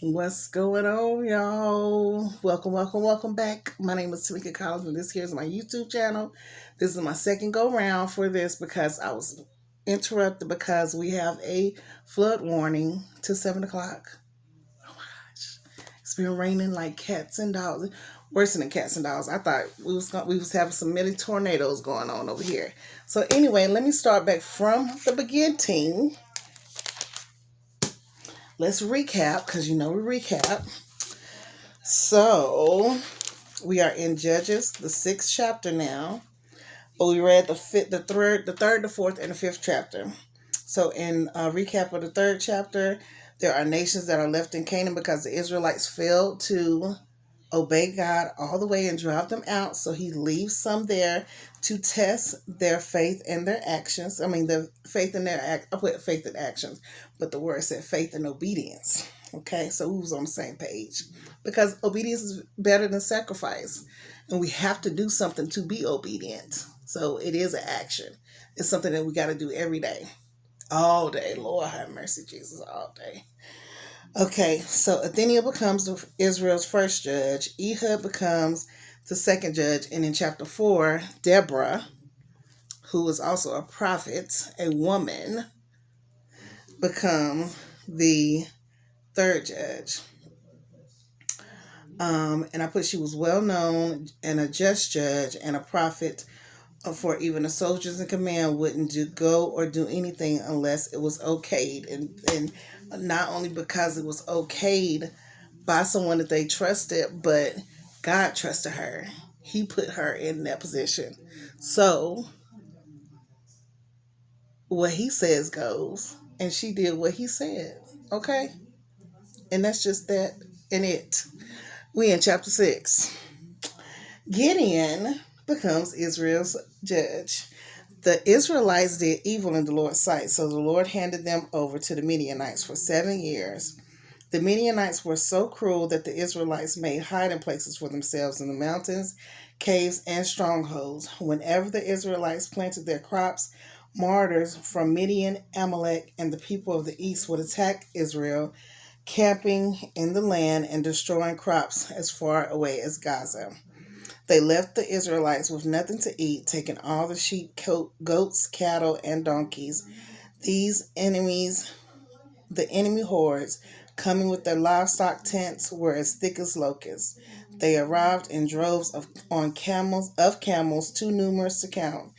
What's going on, y'all? Welcome back. My name is Tamika Collins, and this here is my YouTube channel. This is my second go round for this because I was interrupted because we have a flood warning till 7 o'clock. Oh my gosh, it's been raining like cats and dogs. Worse than cats and dogs. I thought we was having some mini tornadoes going on over here. So anyway, let me start back from the beginning. Let's recap because we recap. So we are in Judges, the sixth chapter now. But we read the fourth, and the fifth chapter. So in recap of the third chapter, there are nations that are left in Canaan because the Israelites failed to obey God all the way and drive them out. So he leaves some there to test their faith and their actions. I mean, the faith in I put faith in actions, but the word said faith and obedience. Okay, so we was on the same page because obedience is better than sacrifice, and we have to do something to be obedient. So it is an action. It's something that we got to do every day, all day. Lord have mercy, Jesus, all day. Okay, so Atheniah becomes Israel's first judge. Ehud becomes the second judge. And in chapter 4, Deborah, who was also a prophet, a woman, becomes the third judge. And I put she was well known and a just judge and a prophet, for even the soldiers in command wouldn't go or do anything unless it was okayed. And not only because it was okayed by someone that they trusted, but God trusted her. He put her in that position. So what he says goes. And she did what he said. Okay? And that's just that and it. We in chapter 6. Gideon becomes Israel's judge. The Israelites did evil in the Lord's sight, so the Lord handed them over to the Midianites for 7 years. The Midianites were so cruel that the Israelites made hiding places for themselves in the mountains, caves, and strongholds. Whenever the Israelites planted their crops, martyrs from Midian, Amalek, and the people of the east would attack Israel, camping in the land and destroying crops as far away as Gaza. They left the Israelites with nothing to eat, taking all the sheep, goats, cattle, and donkeys. These enemies, the enemy hordes, coming with their livestock tents, were as thick as locusts. They arrived in droves of camels too numerous to count,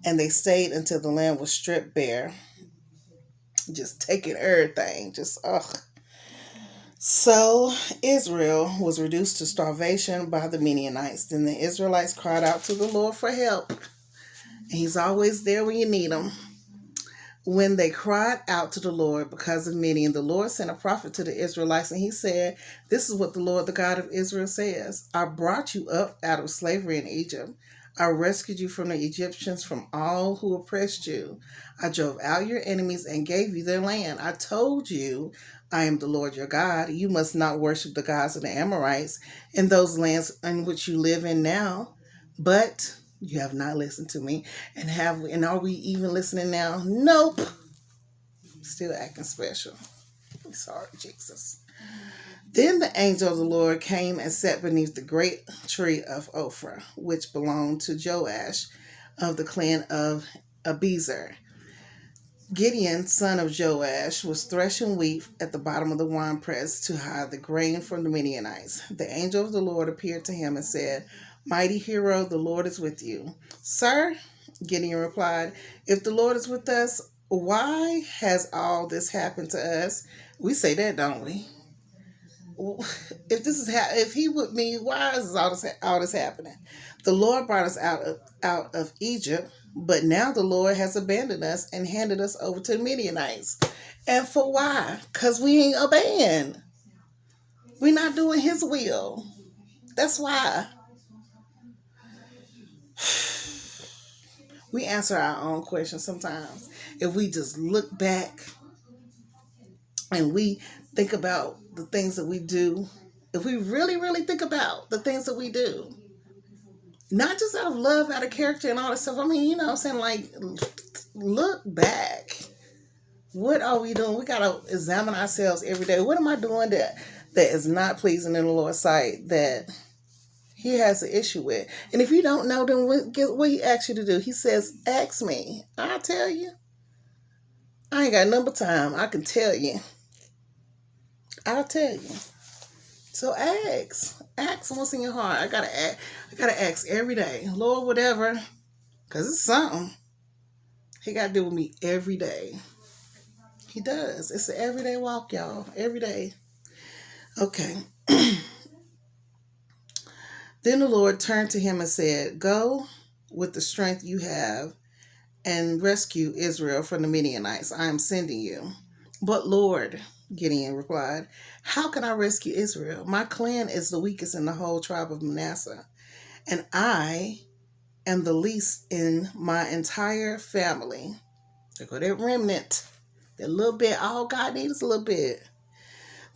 and they stayed until the land was stripped bare. Just taking everything, just ugh. So Israel was reduced to starvation by the Midianites. Then the Israelites cried out to the Lord for help. And he's always there when you need him. When they cried out to the Lord because of Midian, the Lord sent a prophet to the Israelites, and he said, "This is what the Lord, the God of Israel, says. I brought you up out of slavery in Egypt. I rescued you from the Egyptians, from all who oppressed you. I drove out your enemies and gave you their land. I told you, I am the Lord your God. You must not worship the gods of the Amorites in those lands in which you live in now. But you have not listened to me. And are we even listening now? Nope. Still acting special. Sorry, Jesus. Then the angel of the Lord came and sat beneath the great tree of Ophrah, which belonged to Joash of the clan of Abiezer. Gideon, son of Joash, was threshing wheat at the bottom of the winepress to hide the grain from the Midianites. The angel of the Lord appeared to him and said, "Mighty hero, the Lord is with you." "Sir," Gideon replied, "if the Lord is with us, why has all this happened to us?" We say that, don't we? If he with me, why is all this happening? The Lord brought us out of Egypt, but now the Lord has abandoned us and handed us over to the Midianites. And for why? Because we ain't obeying. We're not doing his will. That's why. We answer our own questions sometimes. If we just look back and we think about the things that we do, if we really, really think about the things that we do, not just out of love, out of character and all that stuff. I mean, you know what I'm saying? Like, look back. What are we doing? We got to examine ourselves every day. What am I doing that is not pleasing in the Lord's sight that he has an issue with. And if you don't know, then what he asks you to do. He says, ask me. I'll tell you. I ain't got number time. I can tell you. I'll tell you. So ask. Ask what's in your heart. I gotta ask every day. Lord, whatever. Because it's something. He got to do with me every day. He does. It's an everyday walk, y'all. Every day. Okay. Then the Lord turned to him and said, go with the strength you have and rescue Israel from the Midianites. I am sending you. But Lord, Gideon replied, how can I rescue Israel? My clan is the weakest in the whole tribe of Manasseh, and I am the least in my entire family. There go that remnant. That little bit. All God needs is a little bit.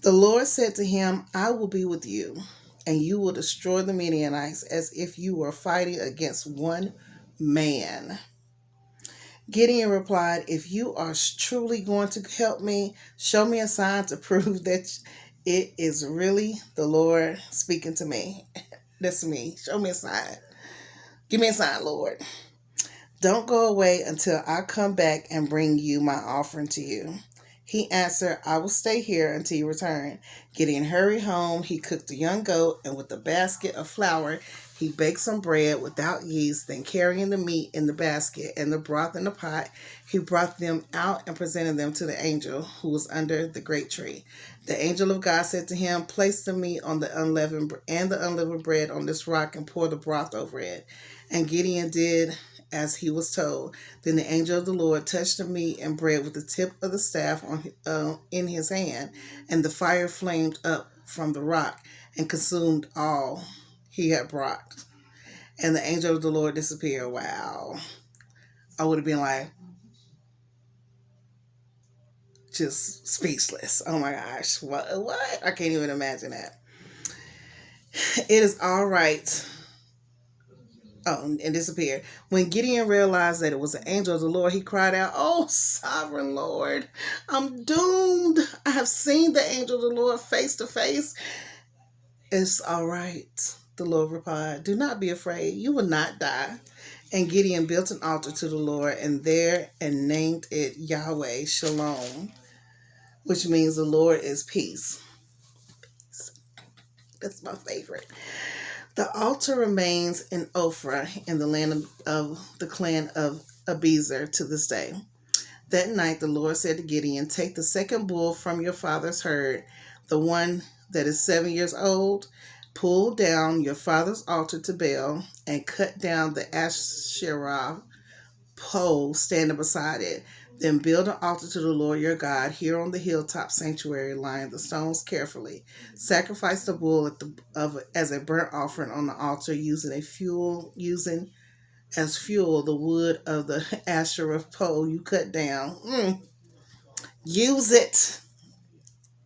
The Lord said to him, I will be with you, and you will destroy the Midianites as if you were fighting against one man. Gideon replied, if you are truly going to help me, show me a sign to prove that it is really the Lord speaking to me. That's me. Show me a sign. Give me a sign, Lord. Don't go away until I come back and bring you my offering to you. He answered, I will stay here until you return. Gideon hurried home. He cooked a young goat, and with a basket of flour, he baked some bread without yeast. Then carrying the meat in the basket and the broth in the pot, he brought them out and presented them to the angel who was under the great tree. The angel of God said to him, place the meat on the unleavened bread on this rock and pour the broth over it. And Gideon did as he was told. Then the angel of the Lord touched the meat and bread with the tip of the staff in his hand, and the fire flamed up from the rock and consumed all he had brought. And the angel of the Lord disappeared. Wow. I would have been like, just speechless. Oh my gosh. What? I can't even imagine that. It is all right. Oh, and disappeared. When Gideon realized that it was an angel of the Lord, he cried out, oh, sovereign Lord, I'm doomed. I have seen the angel of the Lord face to face. It's all right, the Lord replied. Do not be afraid. You will not die. And Gideon built an altar to the Lord and named it Yahweh Shalom, which means the Lord is peace. That's my favorite. The altar remains in Ophrah in the land of the clan of Abiezer to this day. That night the Lord said to Gideon, take the second bull from your father's herd, the one that is 7 years old, pull down your father's altar to Baal, and cut down the Asherah pole standing beside it. Then build an altar to the Lord your God here on the hilltop sanctuary, line the stones carefully. Sacrifice the bull as a burnt offering on the altar, using as fuel the wood of the Asherah pole you cut down. Use it.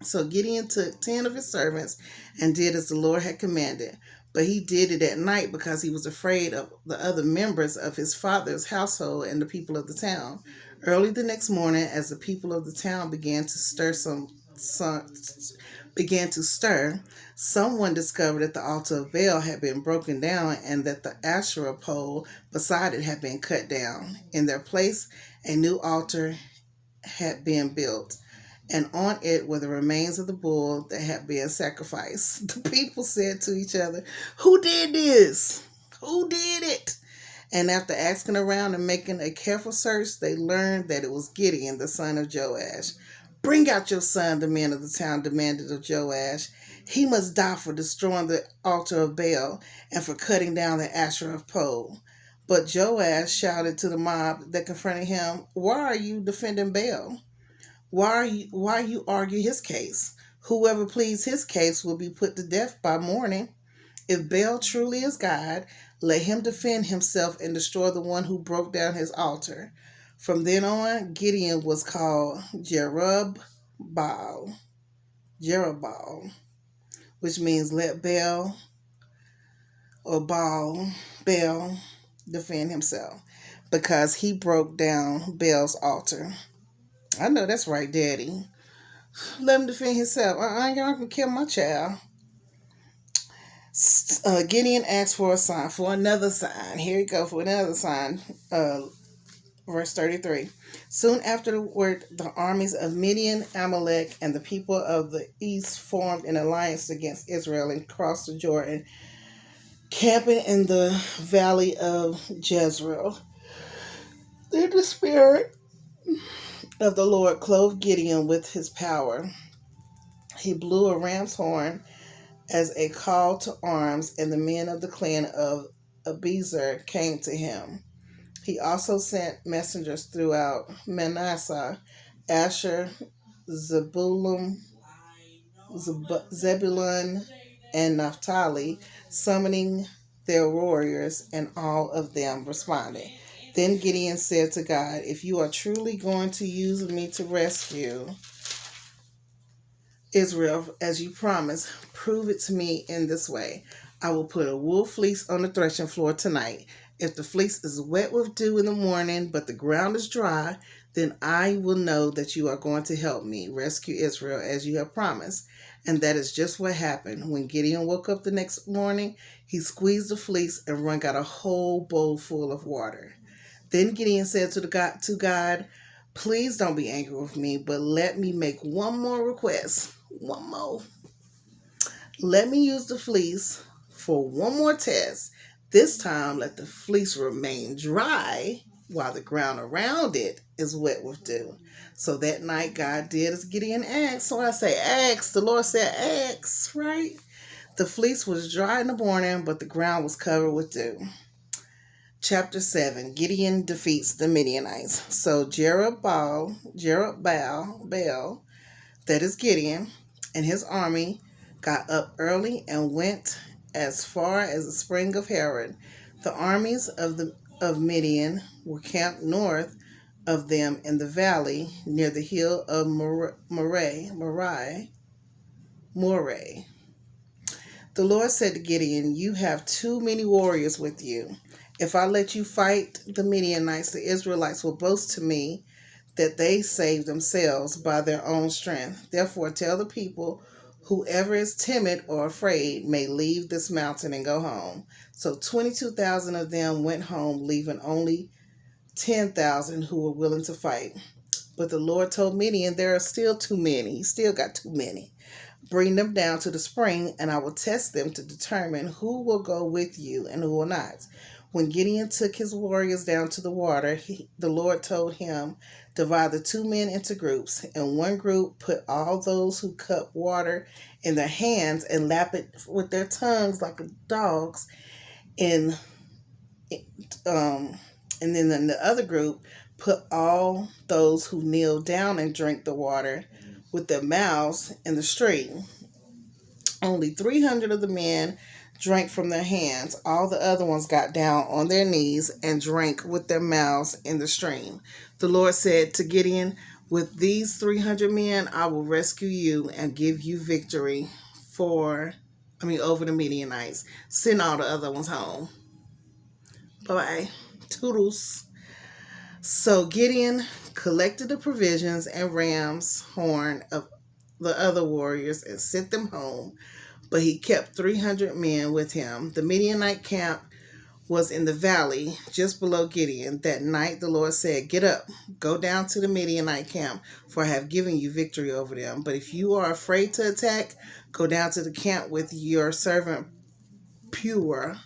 So Gideon took 10 of his servants and did as the Lord had commanded. But he did it at night because he was afraid of the other members of his father's household and the people of the town. Early the next morning, as the people of the town began to stir, someone discovered that the altar of Baal had been broken down and that the Asherah pole beside it had been cut down. In their place, a new altar had been built, and on it were the remains of the bull that had been sacrificed. The people said to each other, who did this? Who did it? And after asking around and making a careful search, they learned that it was Gideon, the son of Joash. Bring out your son, the men of the town demanded of Joash. He must die for destroying the altar of Baal and for cutting down the Asherah pole. But Joash shouted to the mob that confronted him, why are you defending Baal? Why you argue his case? Whoever pleads his case will be put to death by morning. If Baal truly is God, let him defend himself and destroy the one who broke down his altar. From then on, Gideon was called Jerubbaal, which means let Baal or Baal defend himself, because he broke down Baal's altar. I know that's right, Daddy. Let him defend himself. Y'all can kill my child. Gideon asked for a sign, for another sign. Here you go, for another sign. Verse 33. Soon afterward, the armies of Midian, Amalek, and the people of the east formed an alliance against Israel and crossed the Jordan, camping in the valley of Jezreel. Then the Spirit of the Lord clothed Gideon with his power. He blew a ram's horn as a call to arms, and the men of the clan of Abiezer came to him. He also sent messengers throughout Manasseh, Asher, Zebulun, and Naphtali, summoning their warriors, and all of them responded. Then Gideon said to God, "If you are truly going to use me to rescue Israel, as you promised, prove it to me in this way. I will put a wool fleece on the threshing floor tonight. If the fleece is wet with dew in the morning, but the ground is dry, then I will know that you are going to help me rescue Israel as you have promised." And that is just what happened. When Gideon woke up the next morning, he squeezed the fleece and wrung out a whole bowl full of water. Then Gideon said to God, "Please don't be angry with me, but let me make one more request. One more. Let me use the fleece for one more test. This time, let the fleece remain dry while the ground around it is wet with dew." So that night, God did as Gideon asked. So I say, ask. The Lord said, ask, right? The fleece was dry in the morning, but the ground was covered with dew. Chapter 7, Gideon defeats the Midianites. So Jerubbaal, that is Gideon, and his army got up early and went as far as the spring of Harod. The armies of Midian were camped north of them in the valley near the hill of Moreh. The Lord said to Gideon, "You have too many warriors with you. If I let you fight the Midianites, the Israelites will boast to me that they saved themselves by their own strength. Therefore, tell the people, whoever is timid or afraid may leave this mountain and go home." So 22,000 of them went home, leaving only 10,000 who were willing to fight. But the Lord told Midian, "There are still too many. He still got too many. Bring them down to the spring, and I will test them to determine who will go with you and who will not." When Gideon took his warriors down to the water, the Lord told him, "Divide the 2 men into groups. In one group, put all those who cup water in their hands and lap it with their tongues like dogs. And then in the other group, put all those who kneel down and drink the water with their mouths in the stream. Only 300 of the men drank from their hands. All the other ones got down on their knees and drank with their mouths in the stream." The Lord said to Gideon, "With these 300 men, I will rescue you and give you victory over the Midianites. Send all the other ones home." Bye-bye. Toodles. So Gideon collected the provisions and ram's horn of the other warriors and sent them home, but he kept 300 men with him. The Midianite camp was in the valley just below Gideon. That night the Lord said, "Get up, go down to the Midianite camp, for I have given you victory over them. But if you are afraid to attack, go down to the camp with your servant Purah.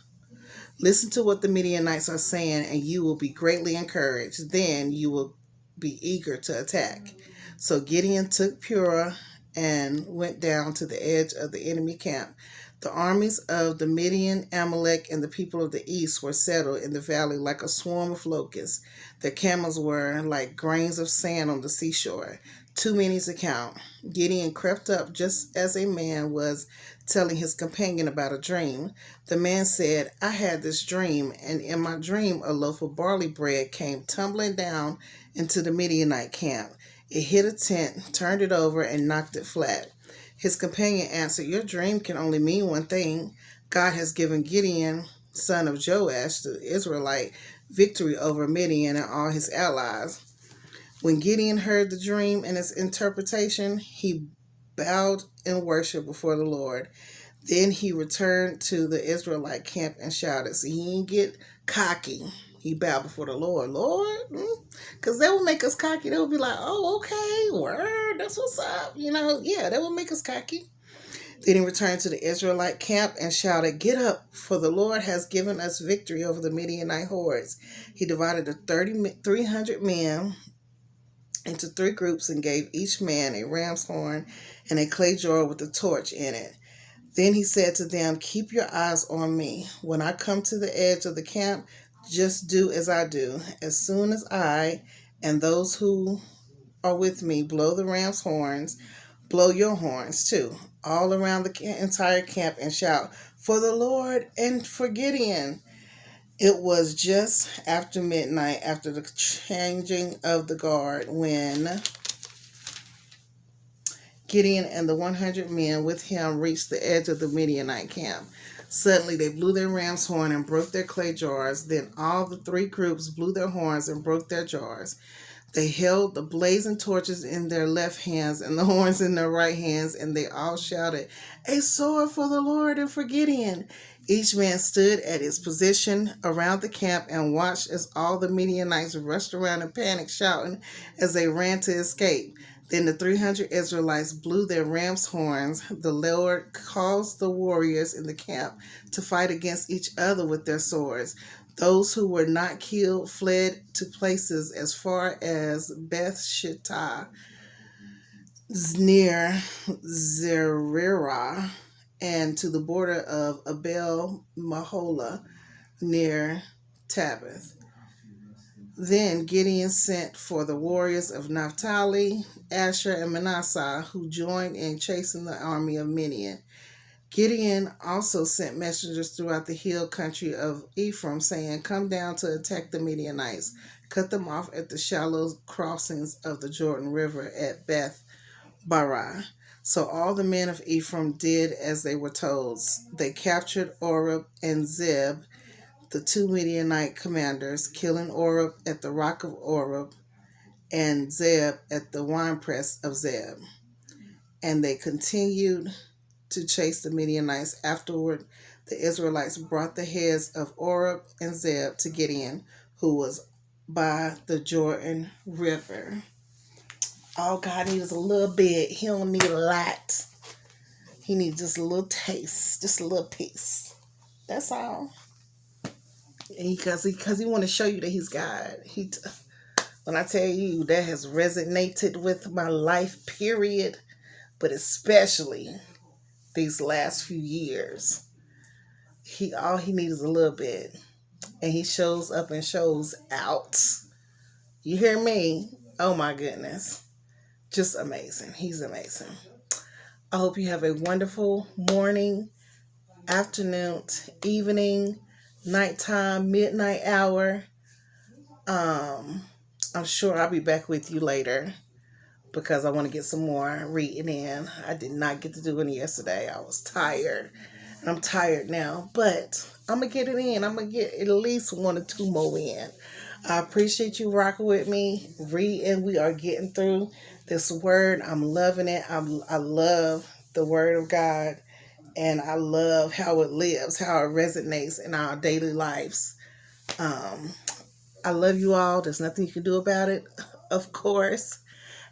Listen to what the Midianites are saying, and you will be greatly encouraged. Then you will be eager to attack." So Gideon took Purah and went down to the edge of the enemy camp. The armies of the Midian, Amalek, and the people of the east were settled in the valley like a swarm of locusts. Their camels were like grains of sand on the seashore, too many to count. Gideon crept up just as a man was telling his companion about a dream. The man said, "I had this dream, and in my dream a loaf of barley bread came tumbling down into the Midianite camp. It hit a tent, turned it over, and knocked it flat." His companion answered, "Your dream can only mean one thing. God has given Gideon, son of Joash, the Israelite, victory over Midian and all his allies." When Gideon heard the dream and its interpretation, he bowed in worship before the Lord. Then he returned to the Israelite camp and shouted. See, he didn't get cocky. He bowed before the Lord. Lord, because that would make us cocky. They would be like, oh, okay, word, that's what's up. Yeah, that would make us cocky. Then he returned to the Israelite camp and shouted, get up, for the Lord has given us victory over the Midianite hordes. He divided the 300 men into 3 groups and gave each man a ram's horn and a clay jar with a torch in it. Then he said to them, keep your eyes on me. When I come to the edge of the camp, just do as I do. As soon as I and those who are with me blow the ram's horns, blow your horns too, all around the entire camp, and shout, for the Lord and for Gideon. It was just after midnight, after the changing of the guard, when Gideon and the 100 men with him reached the edge of the Midianite camp. Suddenly they blew their ram's horn and broke their clay jars. Then all the 3 groups blew their horns and broke their jars. They held the blazing torches in their left hands and the horns in their right hands, and they all shouted, a sword for the Lord and for Gideon. Each man stood at his position around the camp and watched as all the Midianites rushed around in panic, shouting as they ran to escape. Then the 300 Israelites blew their ram's horns. The Lord caused the warriors in the camp to fight against each other with their swords. Those who were not killed fled to places as far as Beth Shittah, near Zererah, and to the border of Abel Mahola, near Tabith. Then Gideon sent for the warriors of Naphtali, Asher, and Manasseh, who joined in chasing the army of Midian. Gideon also sent messengers throughout the hill country of Ephraim, saying, come down to attack the Midianites. Cut them off at the shallow crossings of the Jordan River at Beth Barah. So all the men of Ephraim did as they were told. They captured Oreb and Zeb, the 2 Midianite commanders, killing Oreb at the rock of Oreb and Zeb at the winepress of Zeb. And they continued to chase the Midianites. Afterward, the Israelites brought the heads of Oreb and Zeb to Gideon, who was by the Jordan River. All God needs is a little bit. He don't need a lot. He needs just a little taste, just a little piece. That's all. Because he want to show you that he's God. When I tell you, that has resonated with my life, period, but especially these last few years. All he needs is a little bit, and he shows up and shows out. You hear me? Oh my goodness. Just amazing. He's amazing. I hope you have a wonderful morning, afternoon, evening, nighttime, midnight hour. I'm sure I'll be back with you later because I want to get some more reading in. I did not get to do any yesterday. I was tired. And I'm tired now, but I'm going to get it in. I'm going to get at least 1 or 2 more in. I appreciate you rocking with me, reading. We are getting through this word. I'm loving it. I love the word of God, and I love how it lives, how it resonates in our daily lives. I love you all. There's nothing you can do about it, of course.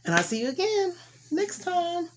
And I'll see you again next time.